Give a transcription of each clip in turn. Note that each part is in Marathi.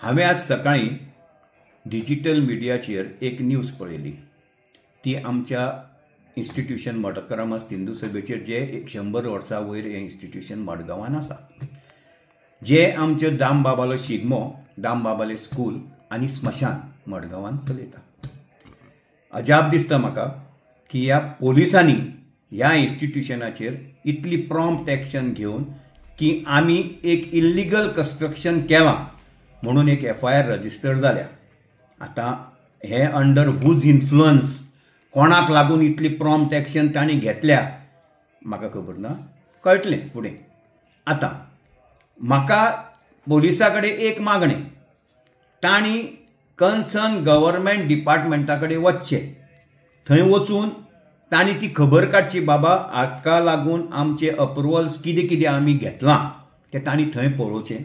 हांवें आज सकाळीं डिजिटल मिडियाचेर एक न्यूज पळयली। ती आमच्या इन्स्टिट्यूशन मडगांव हिंदू सभेचेर जे 100 वर्सां वयर हें इन्स्टिट्यूशन मडगांवान आसा, जे आमचे दामबाबालो शिगमो, दामबाबाले स्कूल आनी स्मशान मडगांवान चलयता। अजाप दिसता म्हाका की ह्या पोलिसांनी ह्या इन्स्टिट्यूशनाचेर इतली प्रॉम्प्ट एक्शन घेवन की आमी एक इल्लिगल कंस्ट्रक्शन केलां म्हणून एक FIR रजिस्टर जाल्या। आतां हे अंडर हुज इन्फ्लुअन्स, कोणाक लागून इतली प्रॉम्प्ट एक्शन तांणी घेतल्या म्हाका खबर ना, कळटलें फुडें। आतां म्हाका पोलिसा कडेन एक मागणें, तांणी कन्सर्न गव्हर्मेंट डिपार्टमेंटा कडेन वचचें, थंय वचून तांणी ती खबर काडची, बाबा हाका लागून आमचे अप्रुवल्स कितें कितें आमी घेतलां तें तांणी थंय पळोवचें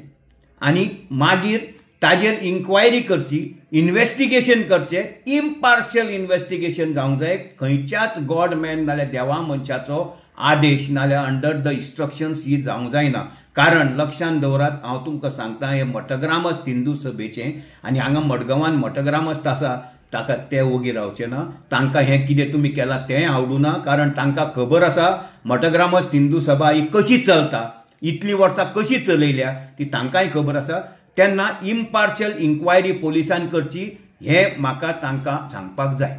आनी मागीर ताजेर इन्क्वायरी करची, इन्व्हेस्टिगेशन करचें, इम्पार्शियल इन्व्हेस्टिगेशन जावंक जाय। खंयच्याच गॉडमॅन नाल्यार देवा मनशाचो आदेश नाल्यार अंडर द इन्स्ट्रक्शन्स ही जावंक जायना। कारण लक्षांत दवरात, हांव तुमकां सांगता, हें मठग्रामस्थ हिंदू सभेचें आनी हांगा मडगांवान मठग्रामस्थ आसा ताका ते ओगी रावचे ना। तांकां हें कितें तुमी केलां तें आवडूं ना, कारण तांकां खबर आसा मठग्रामस्थ हिंदू सभा ही कशी चलता, इतलीं वर्सां कशी चलयल्या ती तांकांय खबर आसा। तेन्ना इम्पार्शियल इन्क्वायरी पोलिसान करची हें म्हाका तांकां सांगपाक जाय।